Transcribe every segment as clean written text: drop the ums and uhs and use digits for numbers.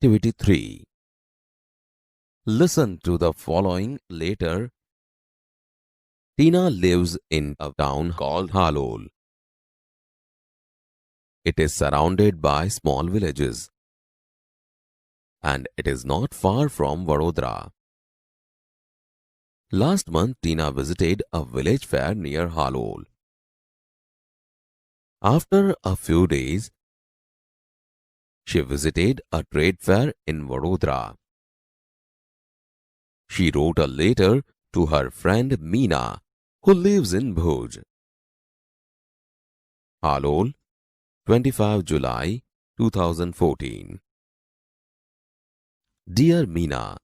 Activity 3. Listen to the following later. Tina lives in a town called Halol. It is surrounded by small villages, and it is not far from Vadodara. Last month, Tina visited a village fair near Halol. After a few days, she visited a trade fair in Vadodara. She wrote a letter to her friend Meena, who lives in Bhuj. Halol, 25 July 2014. Dear Meena,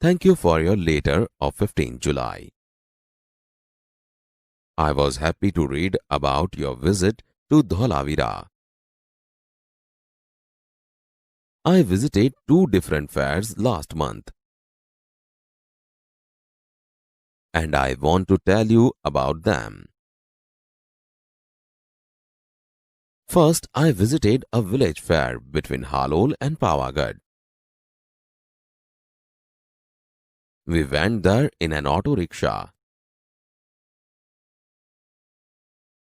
thank you for your letter of 15 July. I was happy to read about your visit to Dholavira. I visited 2 different fairs last month, and I want to tell you about them. First, I visited a village fair between Halol and Pavagad. We went there in an auto rickshaw.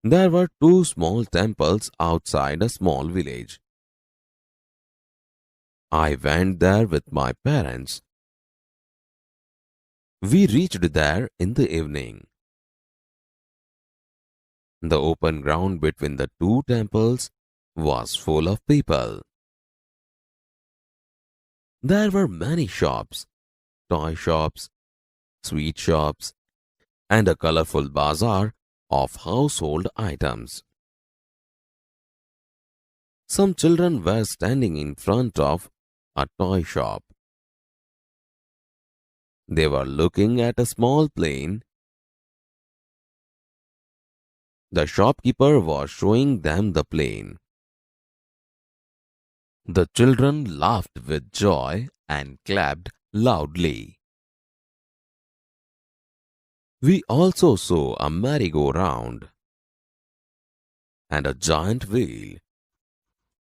There were 2 small temples outside a small village. I went there with my parents. We reached there in the evening. The open ground between the 2 temples was full of people. There were many shops, toy shops, sweet shops, and a colorful bazaar of household items. Some children were standing in front of a toy shop. They were looking at a small plane. The shopkeeper was showing them the plane. The children laughed with joy and clapped loudly. We also saw a merry-go-round and a giant wheel.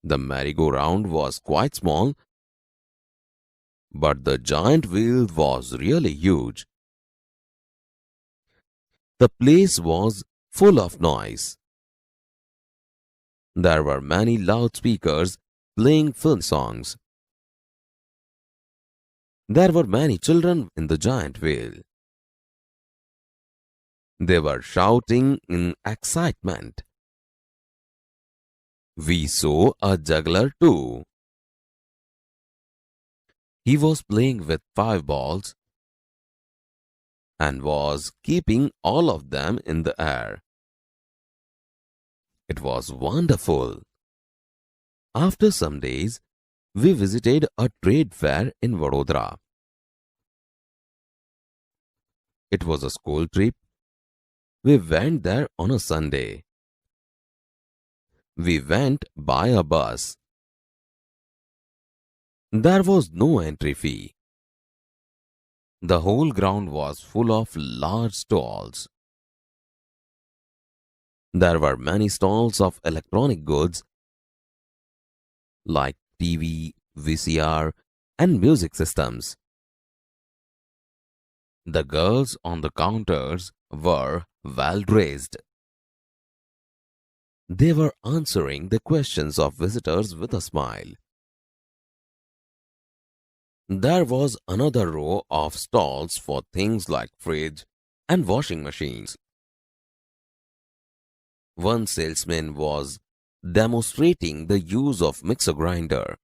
The merry-go-round was quite small, but the giant wheel was really huge. The place was full of noise. There were many loudspeakers playing film songs. There were many children in the giant wheel. They were shouting in excitement. We saw a juggler too. He was playing with 5 balls and was keeping all of them in the air. It was wonderful. After some days, we visited a trade fair in Vadodara. It was a school trip. We went there on a Sunday. We went by a bus. There was no entry fee. The whole ground was full of large stalls. There were many stalls of electronic goods like TV, VCR, and music systems. The girls on the counters were well dressed. They were answering the questions of visitors with a smile. There was another row of stalls for things like fridge and washing machines. One salesman was demonstrating the use of mixer grinder.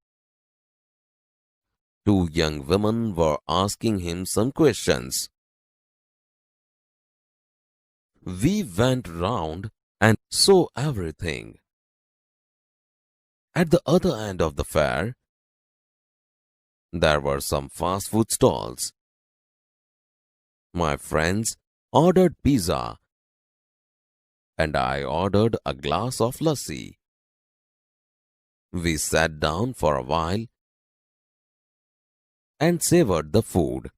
2 young women were asking him some questions. We went round and saw everything. At the other end of the fair, there were some fast food stalls. My friends ordered pizza, and I ordered a glass of lassi. We sat down for a while and savored the food.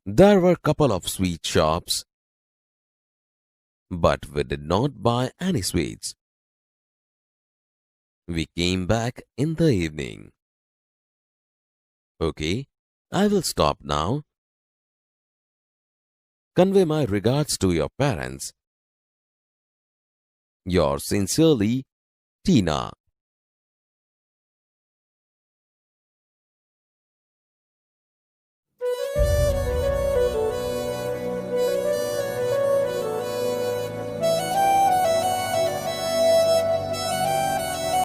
There were a couple of sweet shops, but we did not buy any sweets. We came back in the evening. Okay, I will stop now. Convey my regards to your parents. Yours sincerely, Tina.